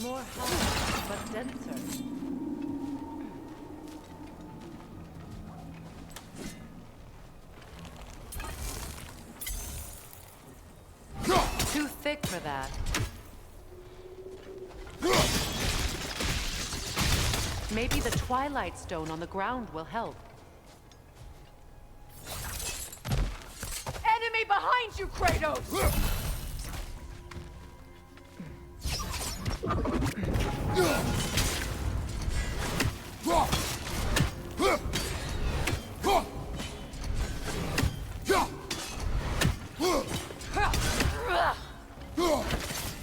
More hard, but denser. Too thick for that. Maybe the Twilight Stone on the ground will help. Enemy behind you, Kratos!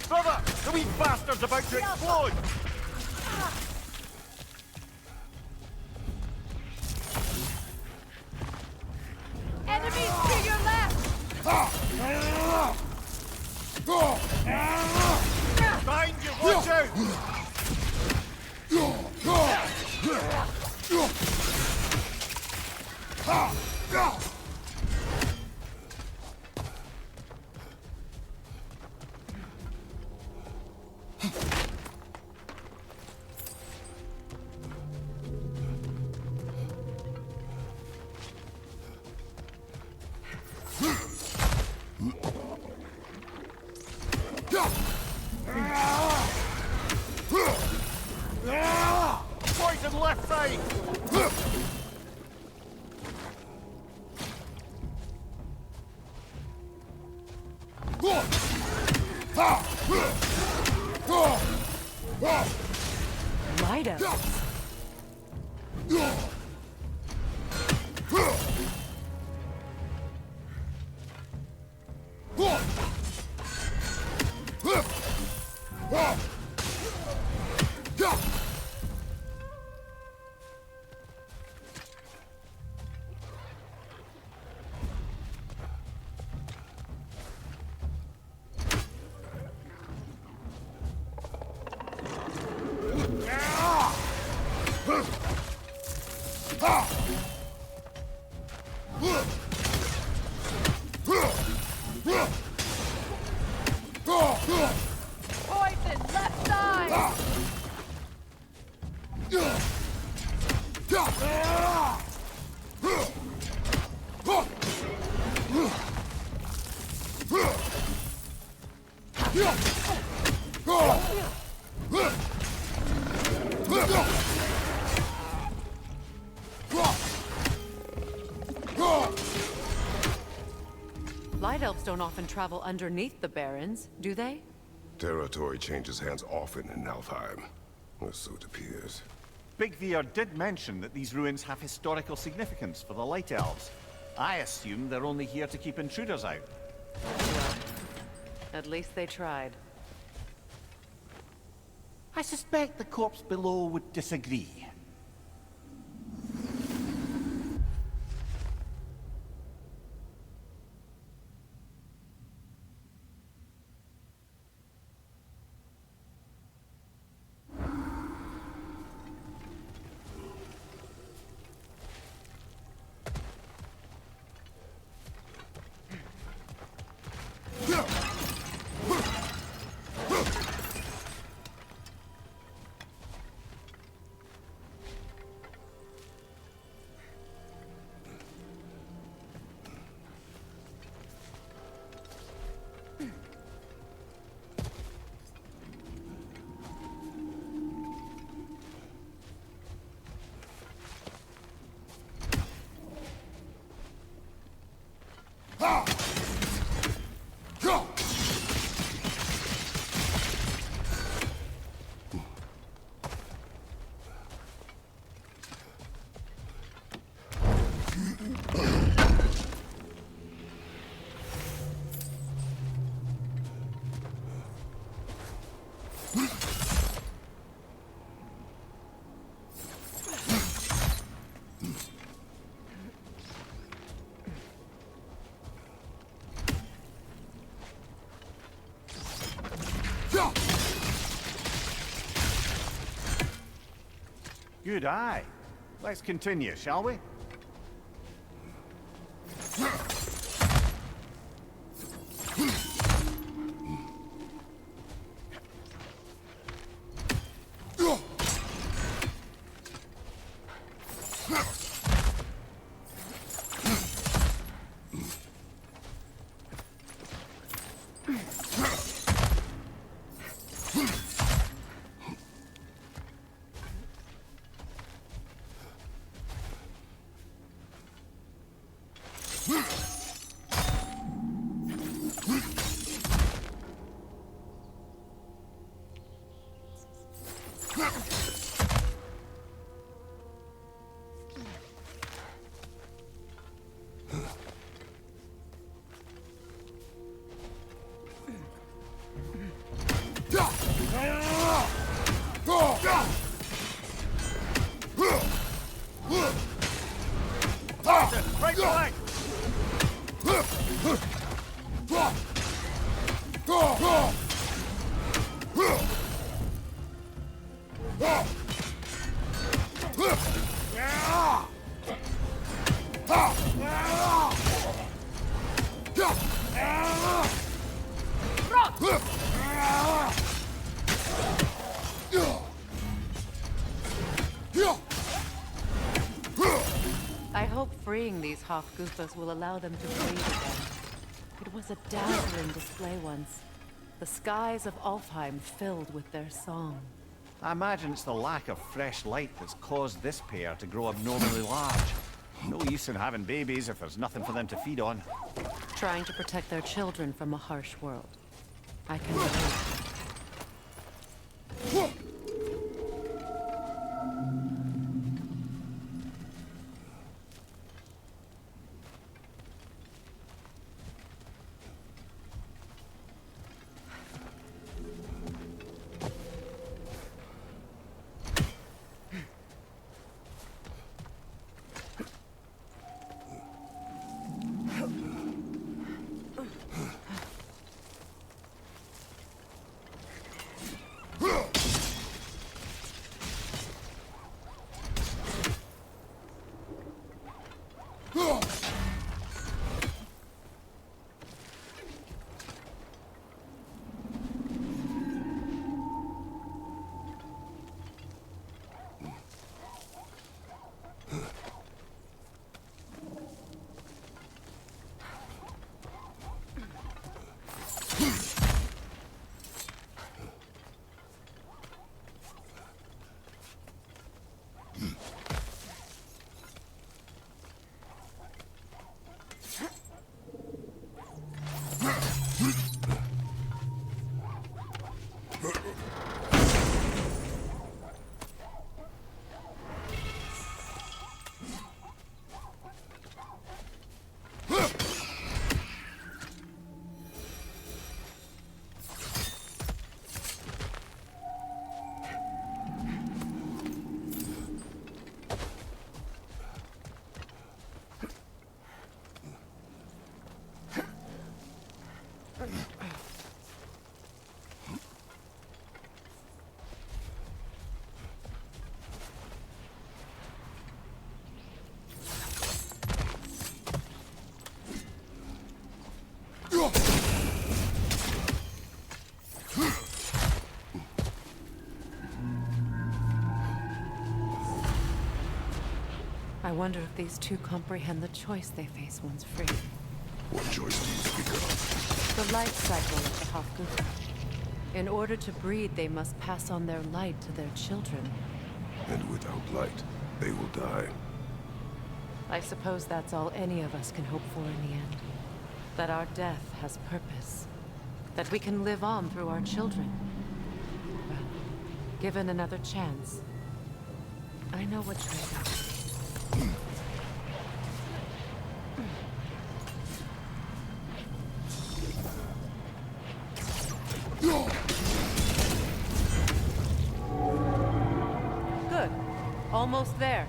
Brother! The wee bastard's about to explode! Enemies to your left! Behind you, watch out! Poison left side! Light up. Poison left side. Light elves don't often travel underneath the barrens, do they? Territory changes hands often in Alfheim, or so it appears. Big Veer did mention that these ruins have historical significance for the Light Elves. I assume they're only here to keep intruders out. Well, at least they tried. I suspect the corpse below would disagree. Good eye. Let's continue, shall we? Right flank! I hope freeing these Hofgufas will allow them to breathe again. It was a dazzling display once. The skies of Alfheim filled with their song. I imagine it's the lack of fresh light that's caused this pair to grow abnormally large. No use in having babies if there's nothing for them to feed on. Trying to protect their children from a harsh world. I can relate. I wonder if these two comprehend the choice they face once free. What choice do you speak of? The life cycle of the Hofgufa. In order to breed, they must pass on their light to their children. And without light, they will die. I suppose that's all any of us can hope for in the end. That our death has purpose. That we can live on through our children. Well, given another chance, I know what choice I would. Good. Almost there.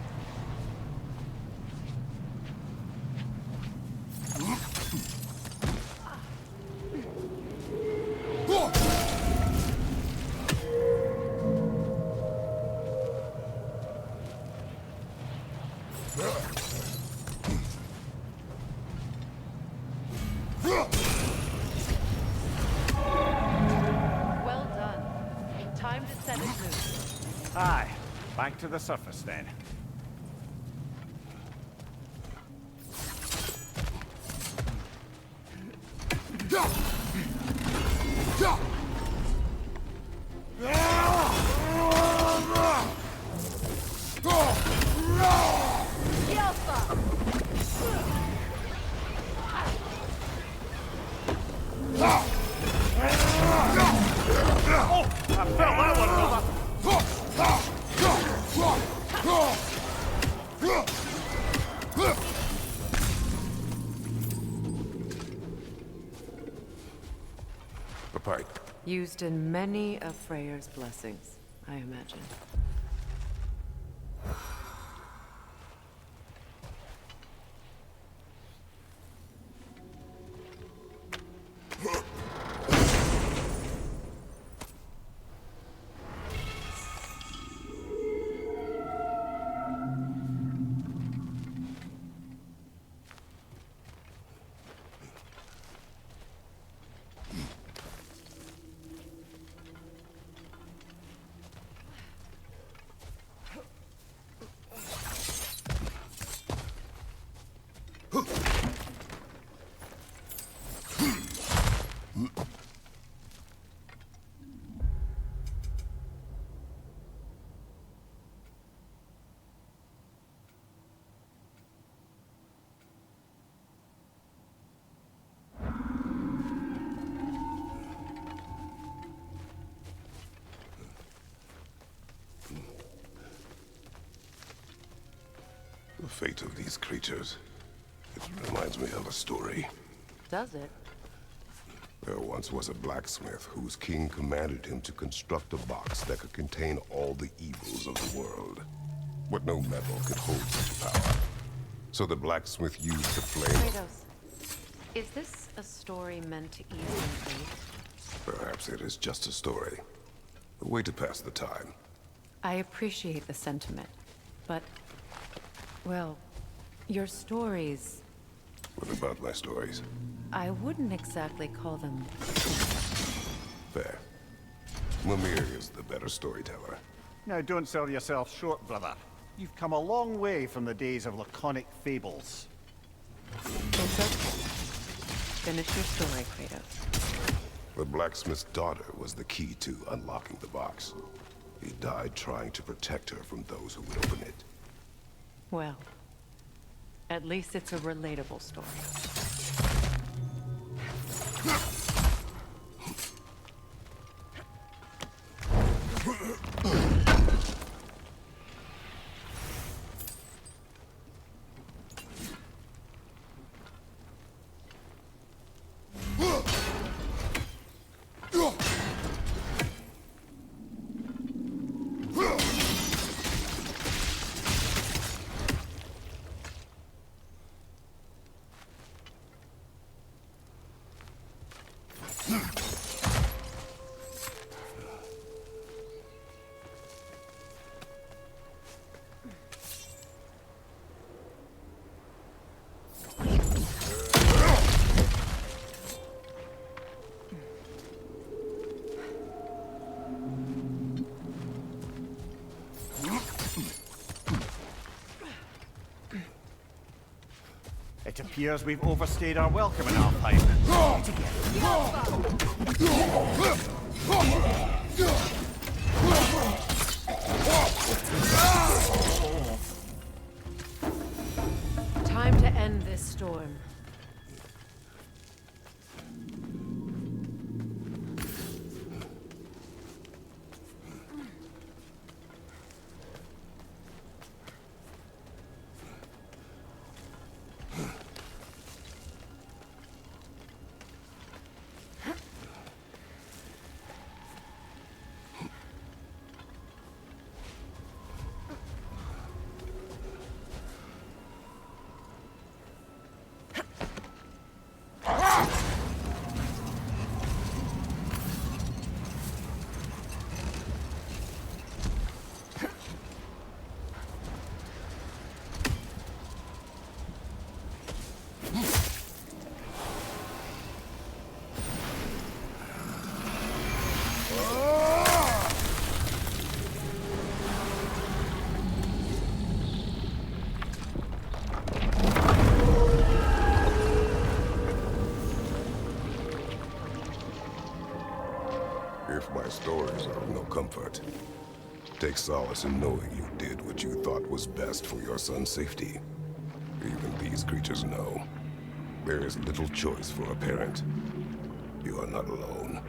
set it loose. Aye. Back to the surface then. A pipe. Used in many of Freyr's blessings, I imagine. The fate of these creatures. It reminds me of a story. Does it? There once was a blacksmith whose king commanded him to construct a box that could contain all the evils of the world. But no metal could hold such power. So the blacksmith used the flame. Kratos, is this a story meant to ease my grief? Perhaps it is just a story. A way to pass the time. I appreciate the sentiment, but... well, your stories... What about my stories? I wouldn't exactly call them... Fair. Mimir is the better storyteller. Now don't sell yourself short, brother. You've come a long way from the days of laconic fables. It's okay. Finish your story, Kratos. The blacksmith's daughter was the key to unlocking the box. He died trying to protect her from those who would open it. Well, at least it's a relatable story. It appears we've overstayed our welcome in Alfheim. Time to end this storm. Stories are of no comfort. Take solace in knowing you did what you thought was best for your son's safety. Even these creatures know. There is little choice for a parent. You are not alone.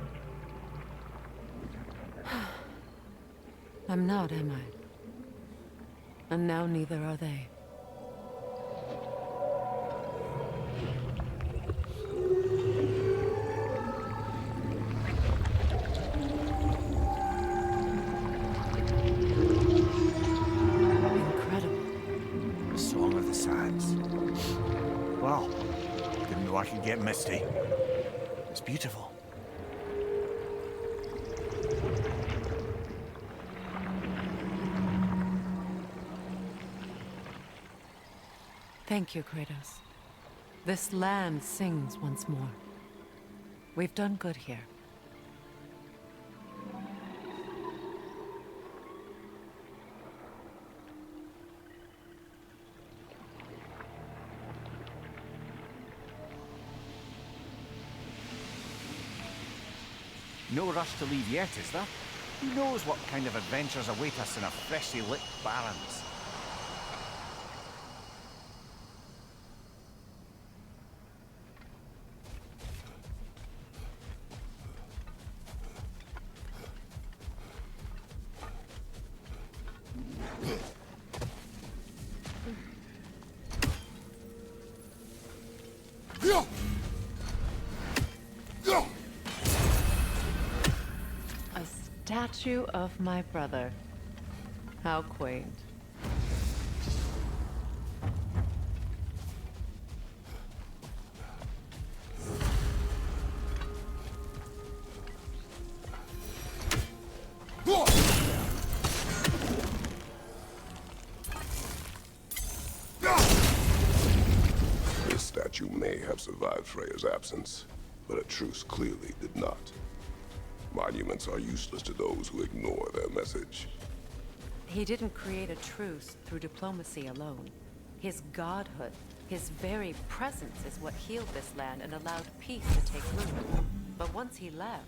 I'm not, am I? And now neither are they. Incredible. The Song of the Sands. Well, didn't know I could get misty. It's beautiful. Thank you, Kratos. This land sings once more. We've done good here. No rush to leave yet, is there? Who knows what kind of adventures await us in a freshly lit Barrens? A statue of my brother. How quaint. This statue may have survived Freya's absence, but a truce clearly did not. Monuments are useless to those who ignore their message. He didn't create a truce through diplomacy alone. His godhood, his very presence is what healed this land and allowed peace to take root. But once he left,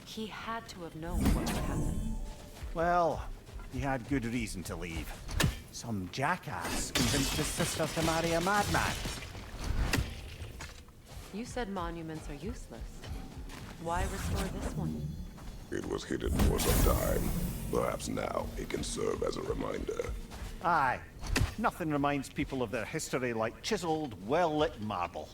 he had to have known what would happen. Well, he had good reason to leave. Some jackass convinced his sister to marry a madman. You said monuments are useless. Why restore this one? It was hidden for some time. Perhaps now it can serve as a reminder. Aye. Nothing reminds people of their history like chiseled, well-lit marble.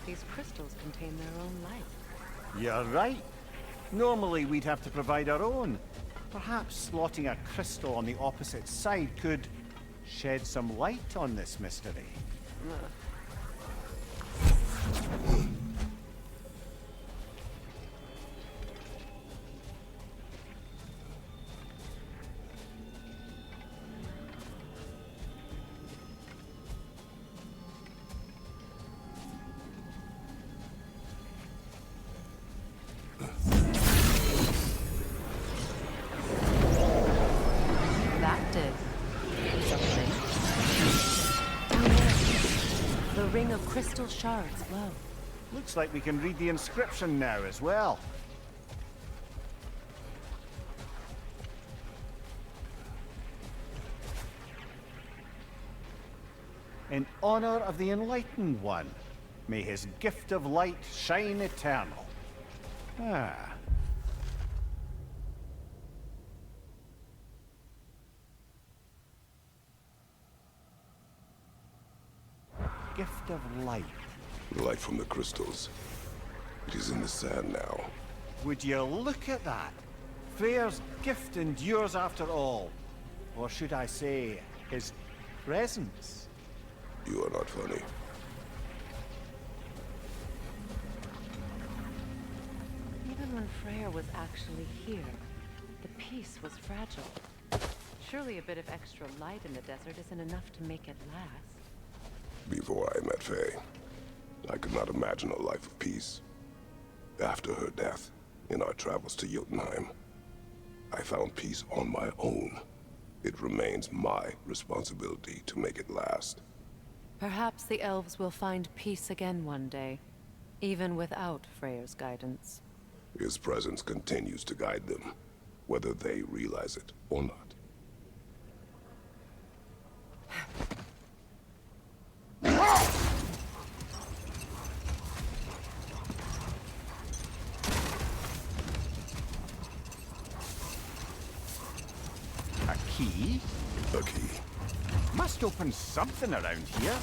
These crystals contain their own light. You're right. Normally we'd have to provide our own. Perhaps slotting a crystal on the opposite side could shed some light on this mystery. That did something. Down there, the ring of crystal shards glow. Looks like we can read the inscription now as well. In honor of the Enlightened One, may his gift of light shine eternal. Ah. gift of light. Light from the crystals. It is in the sand now. Would you look at that? Freyr's gift endures after all. Or should I say, his presence? You are not funny. Even when Freyr was actually here, the peace was fragile. Surely a bit of extra light in the desert isn't enough to make it last. Before I met Faye, I could not imagine a life of peace. After her death, in our travels to Jotunheim, I found peace on my own. It remains my responsibility to make it last. Perhaps the elves will find peace again one day, even without Freyr's guidance. His presence continues to guide them, whether they realize it or not. A key? A key. Must open something around here.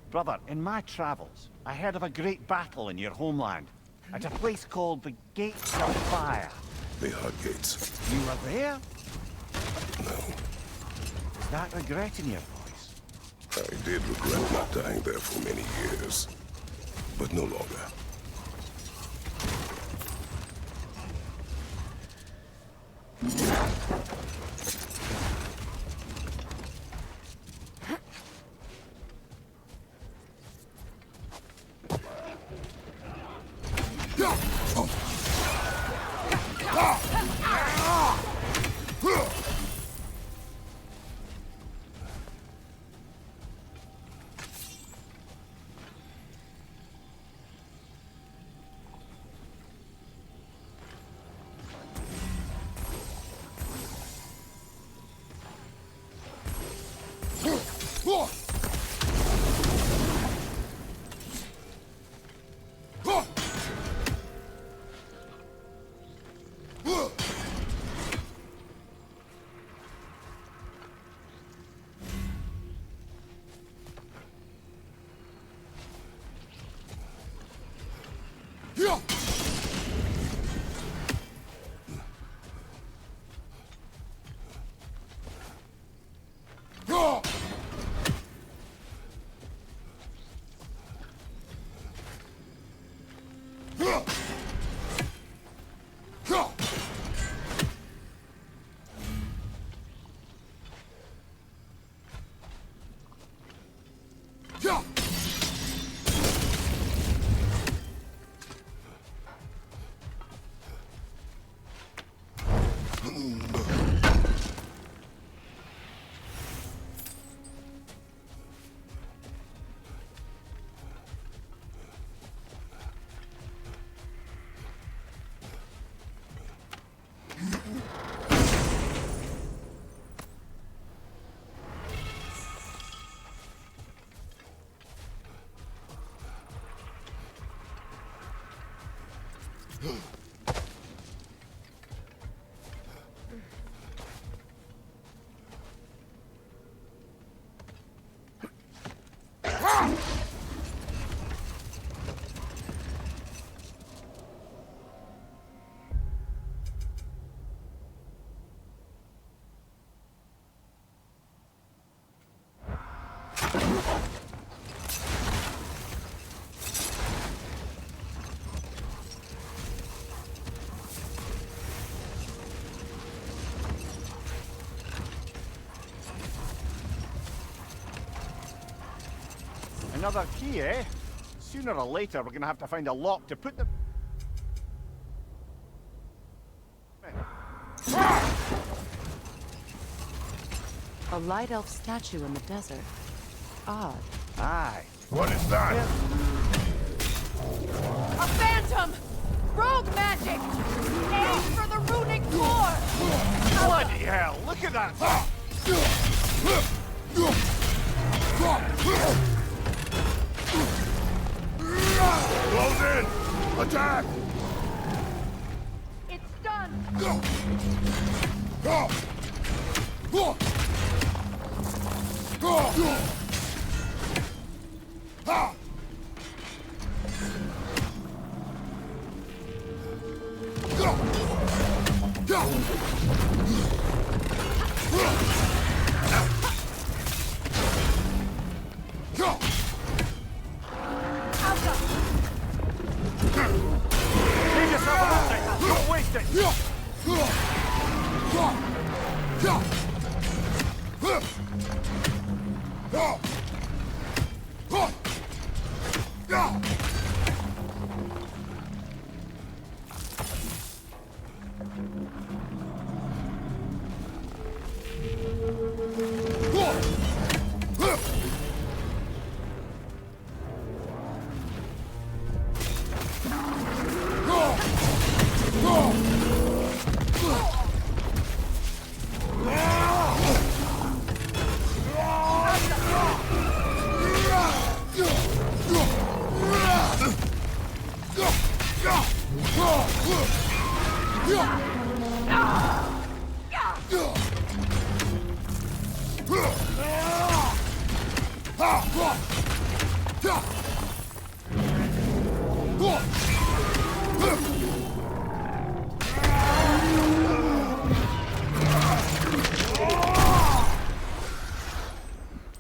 Brother, in my travels, I heard of a great battle in your homeland, at a place called the Gates of Fire. The Hut Gates. You were there? No. Is that regret in your voice? I did regret not dying there for many years, but no longer. Another key, eh? Sooner or later, we're gonna have to find a lock to put the... A light elf statue in the desert. Odd. Aye. What is that? A phantom! Rogue magic! Aim for the runic core! Bloody hell, look at that! Close in! Attack! It's done! Leave yourself a minute! Don't waste it!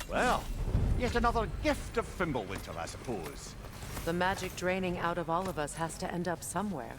Well, yet another gift of Fimbulwinter, I suppose. The magic draining out of all of us has to end up somewhere.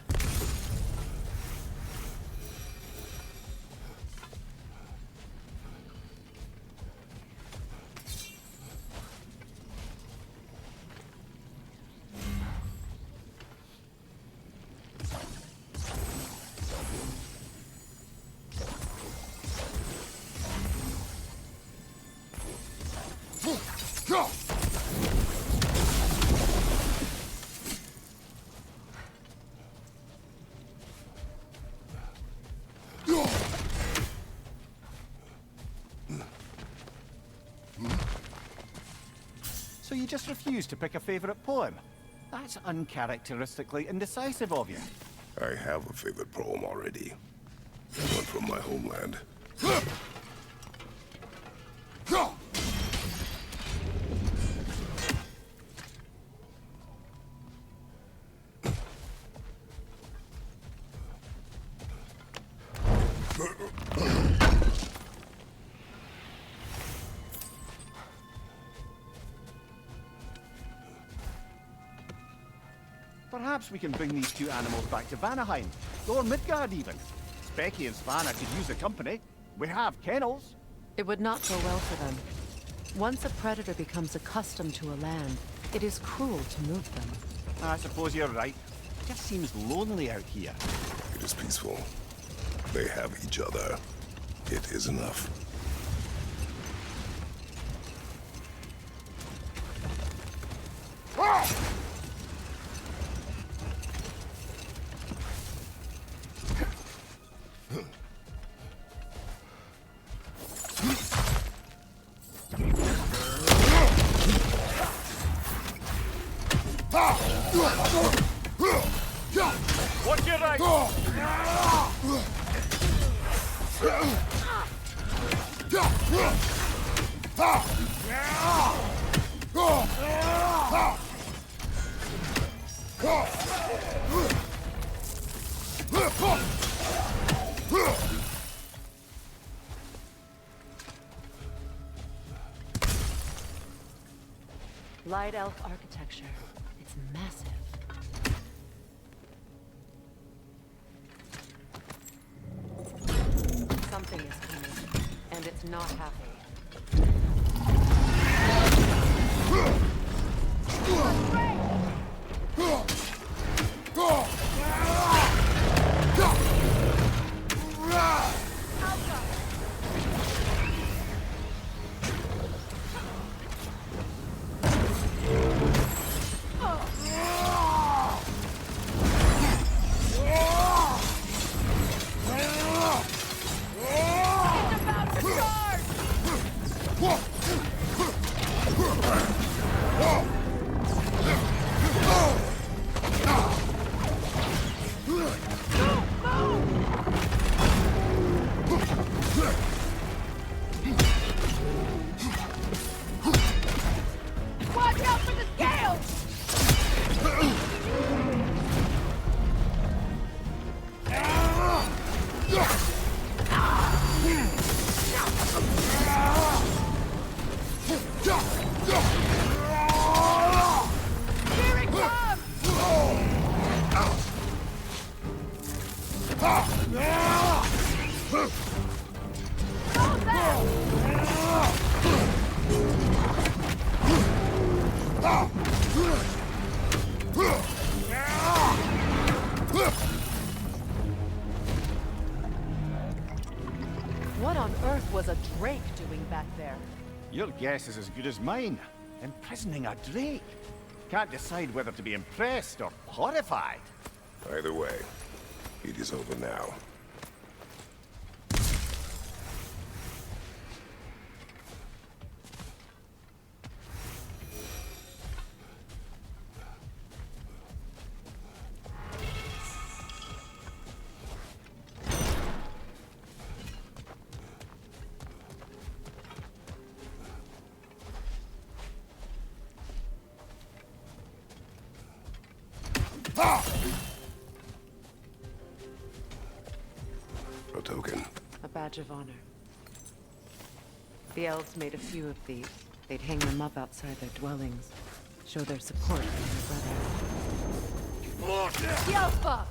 So you just refuse to pick a favorite poem? That's uncharacteristically indecisive of you. I have a favorite poem already. One from my homeland. Perhaps we can bring these two animals back to Vanaheim, or Midgard even. Becky and Svanna could use the company. We have kennels. It would not go well for them. Once a predator becomes accustomed to a land, it is cruel to move them. I suppose you're right. It just seems lonely out here. It is peaceful. They have each other. It is enough. Watch You're right! Light elf architecture. It's massive. Something is coming, and it's not happy. What on earth was a drake doing back there? Your guess is as good as mine. Imprisoning a drake. Can't decide whether to be impressed or horrified. Either way, it is over now. A token. A badge of honor. The elves made a few of these. They'd hang them up outside their dwellings. Show their support for their brother. Yelpa!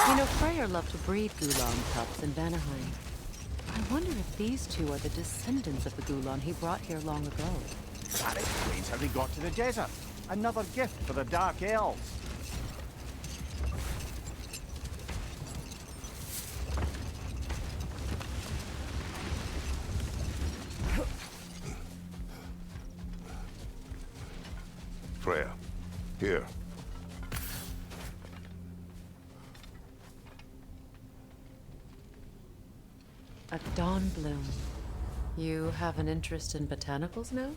You know, Freyr loved to breed Gulan pups in Vanaheim. I wonder if these two are the descendants of the Gulan he brought here long ago. That explains how they got to the desert. Another gift for the Dark Elves. Freya, here. A dawn bloom. You have an interest in botanicals now?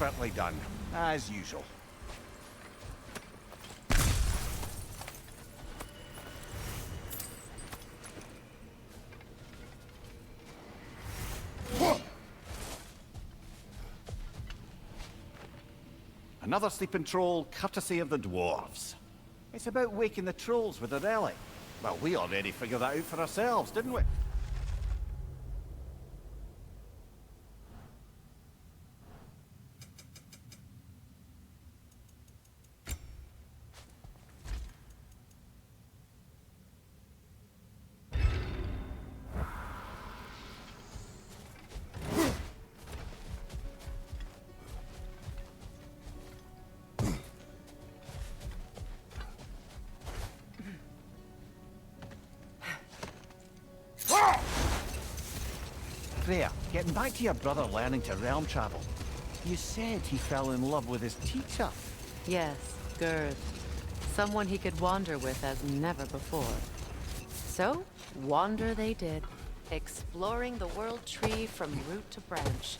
expertly done, as usual. Another sleeping troll, courtesy of the dwarves. It's about waking the trolls with a relic. Well, we already figured that out for ourselves, didn't we? Freya, getting back to your brother learning to realm travel. You said he fell in love with his teacher. Yes, Gerd. Someone he could wander with as never before. So, wander they did, exploring the world tree from root to branch.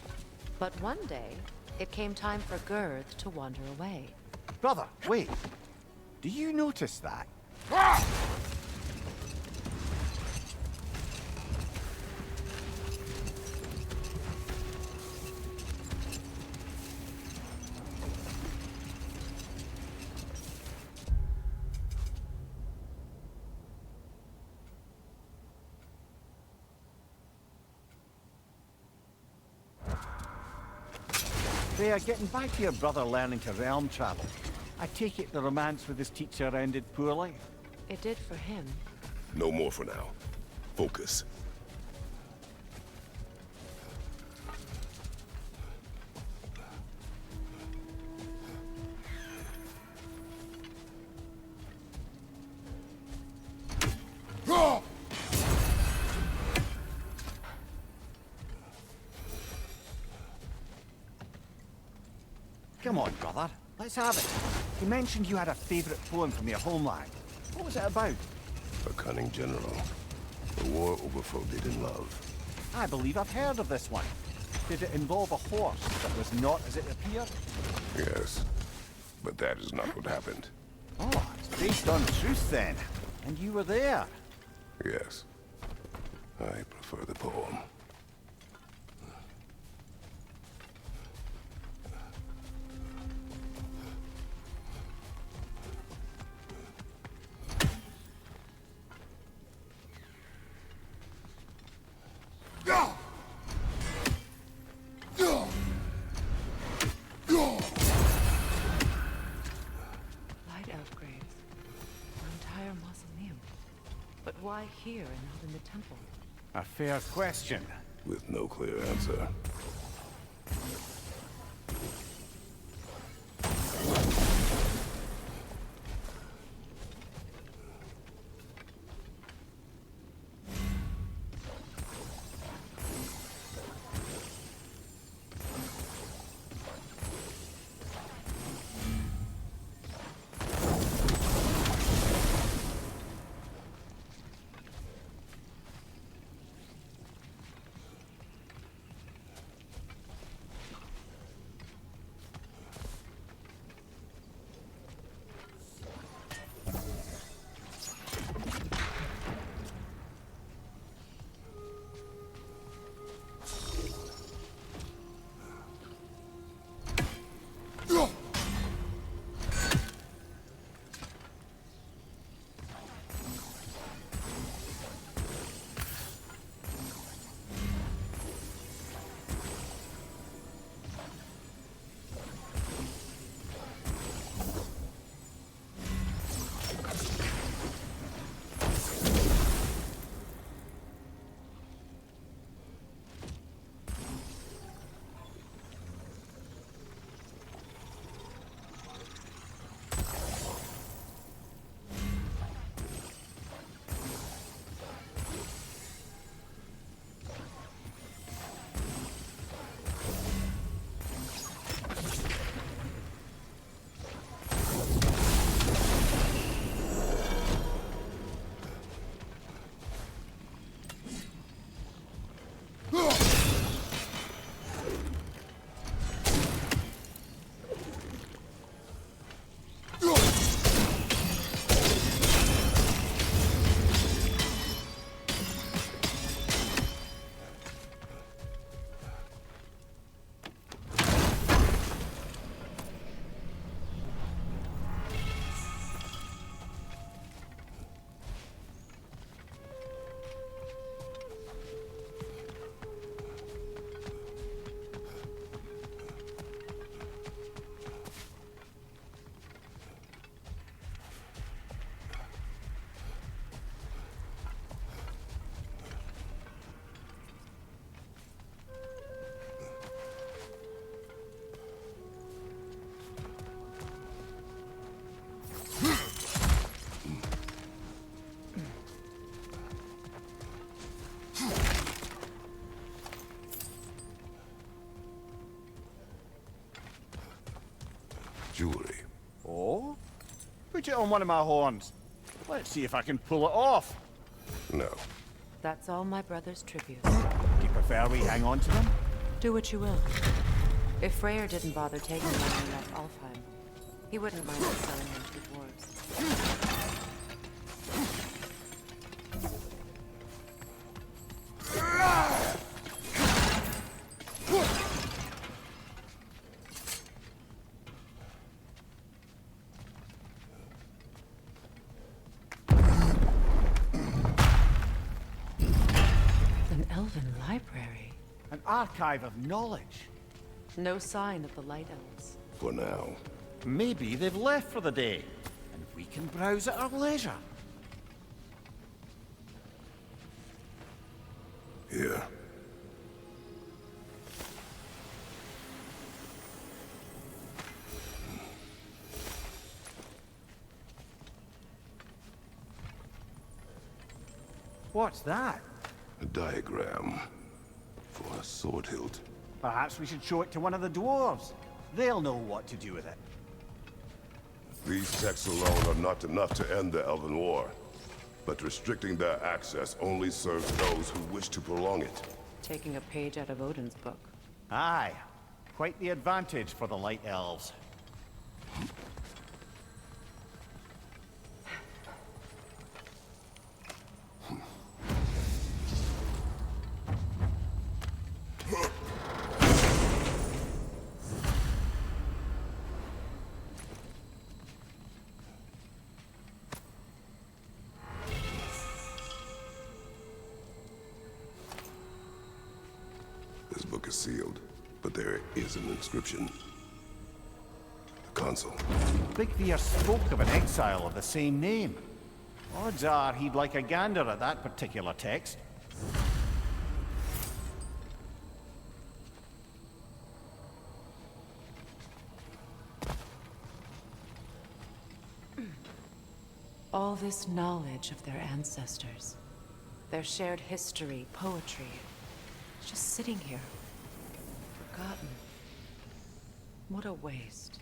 But one day, it came time for Gerd to wander away. Brother, wait. Do you notice that? Freya, getting back to your brother learning to realm travel. I take it the romance with his teacher ended poorly? It did for him. No more for now. Focus. Come on, brother. Let's have it. You mentioned you had a favorite poem from your homeland. What was it about? A cunning general. The war overflowed in love. I believe I've heard of this one. Did it involve a horse that was not as it appeared? Yes, but that is not what happened. Oh, it's based on truth then. And you were there. Yes. I prefer the poem. Light elf graves. An entire mausoleum. But why here and not in the temple? A fair question. With no clear answer. on one of my horns. Let's see if I can pull it off. No. That's all my brother's tributes. Do you prefer we hang on to them? Do what you will. If Freyr didn't bother taking them when he left Alfheim, he wouldn't mind us selling them to the dwarves. An elven library. An archive of knowledge. No sign of the Light Elves. For now. Maybe they've left for the day, and we can browse at our leisure. Here. What's that? A diagram for a sword hilt. Perhaps we should show it to one of the dwarves. They'll know what to do with it. These texts alone are not enough to end the Elven War. But restricting their access only serves those who wish to prolong it. Taking a page out of Odin's book. Aye. Quite the advantage for the Light Elves. This book is sealed, but there is an inscription. The consul. Big Veer spoke of an exile of the same name. Odds are he'd like a gander at that particular text. All this knowledge of their ancestors, their shared history, poetry, it's just sitting here, forgotten. What a waste.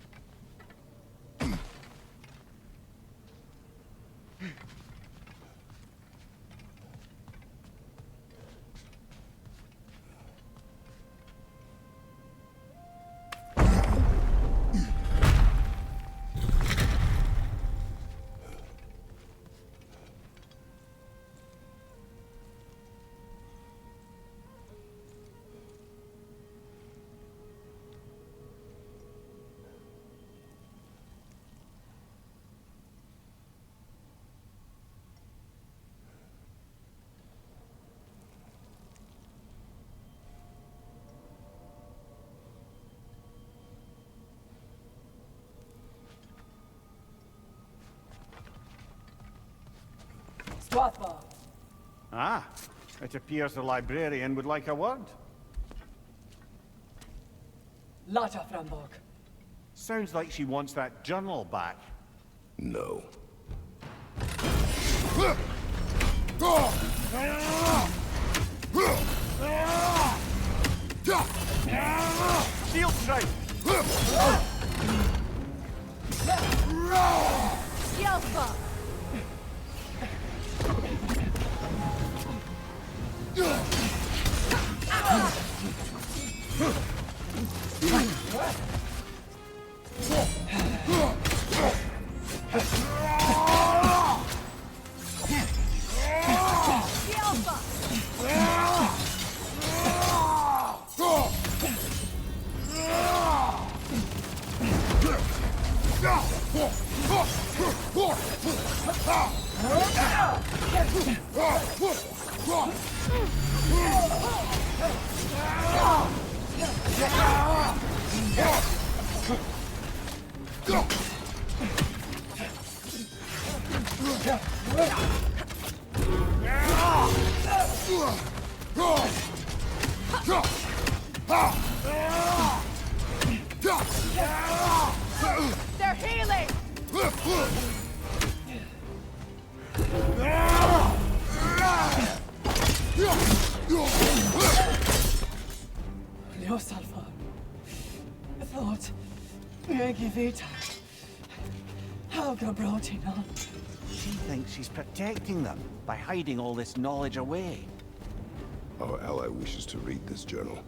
Ah, it appears the librarian would like a word. Lata Framborg. Sounds like she wants that journal back. No. Shield strike! Yelpa! They're healing! Ljósalfar. Thought. Megivita. Helga. Dobrotina. She thinks she's protecting them by hiding all this knowledge away. Our ally wishes to read this journal.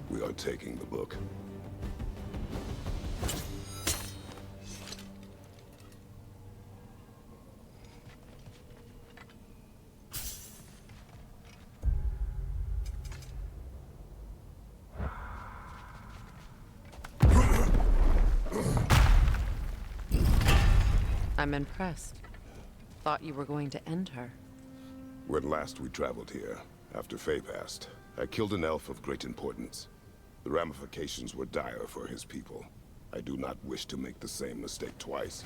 We are taking the book. I'm impressed. Thought you were going to end her. When last we traveled here, after Faye passed, I killed an elf of great importance. The ramifications were dire for his people. I do not wish to make the same mistake twice.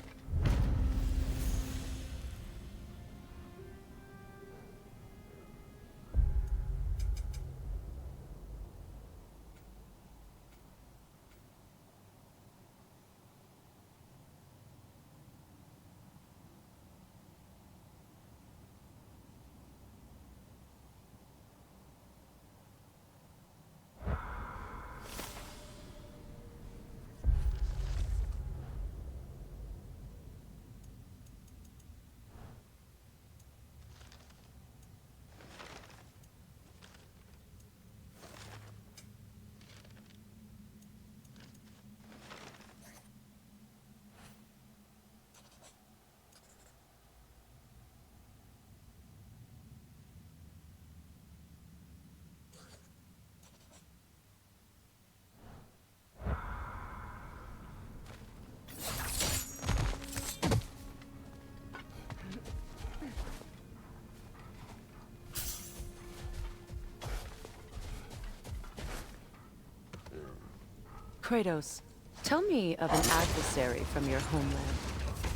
Kratos, tell me of an adversary from your homeland.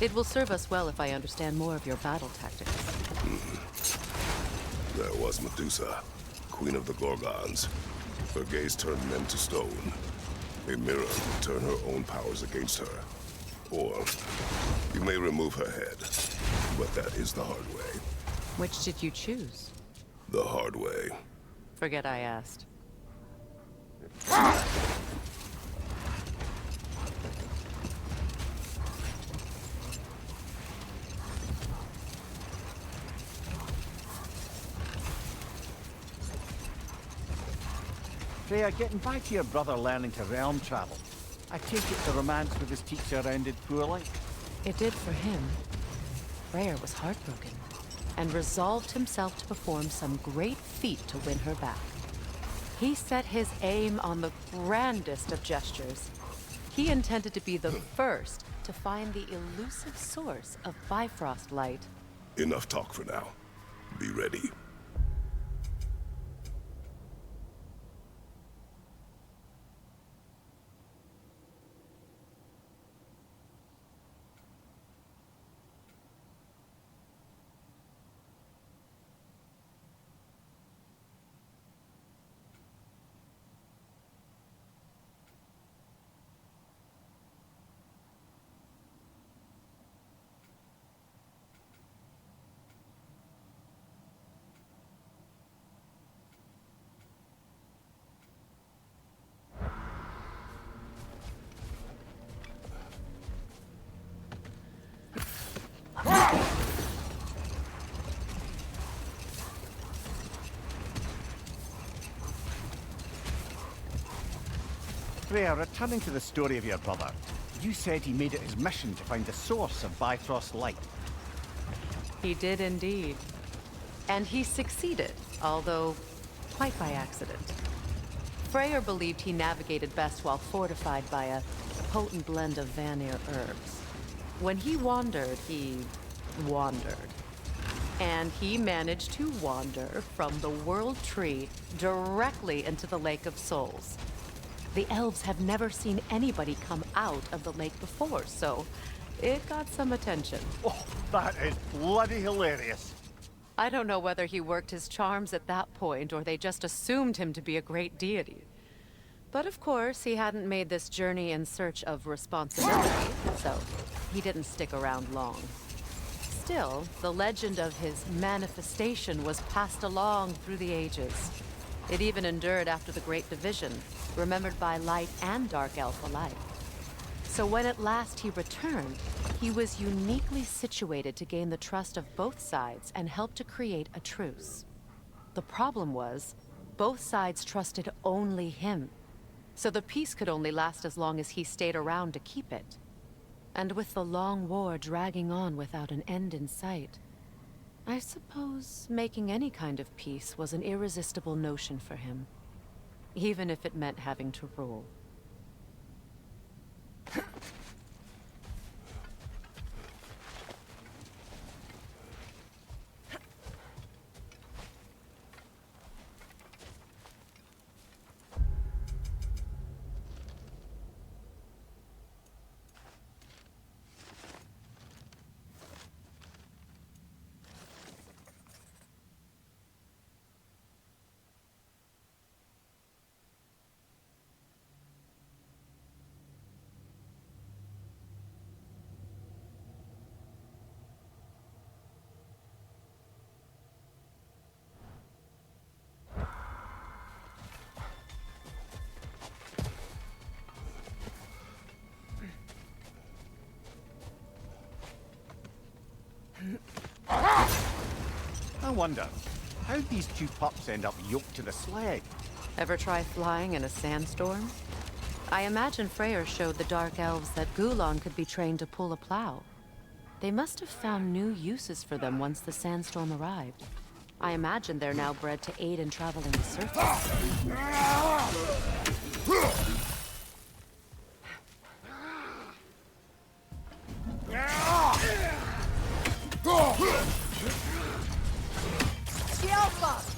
It will serve us well if I understand more of your battle tactics. There was Medusa, queen of the Gorgons. Her gaze turned men to stone. A mirror would turn her own powers against her. Or, you may remove her head, but that is the hard way. Which did you choose? The hard way. Forget I asked. Freya, getting back to your brother learning to realm travel. I take it the romance with his teacher ended poorly? It did for him. Freyr was heartbroken, and resolved himself to perform some great feat to win her back. He set his aim on the grandest of gestures. He intended to be the first to find the elusive source of Bifrost light. Enough talk for now. Be ready. Freya, returning to the story of your brother, you said he made it his mission to find the source of Bifrost light. He did indeed. And he succeeded, although quite by accident. Freyr believed he navigated best while fortified by a potent blend of Vanir herbs. When he wandered, he wandered. And he managed to wander from the World Tree directly into the Lake of Souls. The elves have never seen anybody come out of the lake before, so it got some attention. Oh, that is bloody hilarious. I don't know whether he worked his charms at that point or they just assumed him to be a great deity. But of course, he hadn't made this journey in search of responsibility, so he didn't stick around long. Still, the legend of his manifestation was passed along through the ages. It even endured after the Great Division, remembered by light and dark elf alike. So when at last he returned, he was uniquely situated to gain the trust of both sides and help to create a truce. The problem was, both sides trusted only him, so the peace could only last as long as he stayed around to keep it. And with the long war dragging on without an end in sight, I suppose making any kind of peace was an irresistible notion for him, even if it meant having to rule. I wonder, how'd these two pups end up yoked to the sled? Ever try flying in a sandstorm? I imagine Freyr showed the Dark Elves that Gulon could be trained to pull a plow. They must have found new uses for them once the sandstorm arrived. I imagine they're now bred to aid in traveling the surface. Alpha!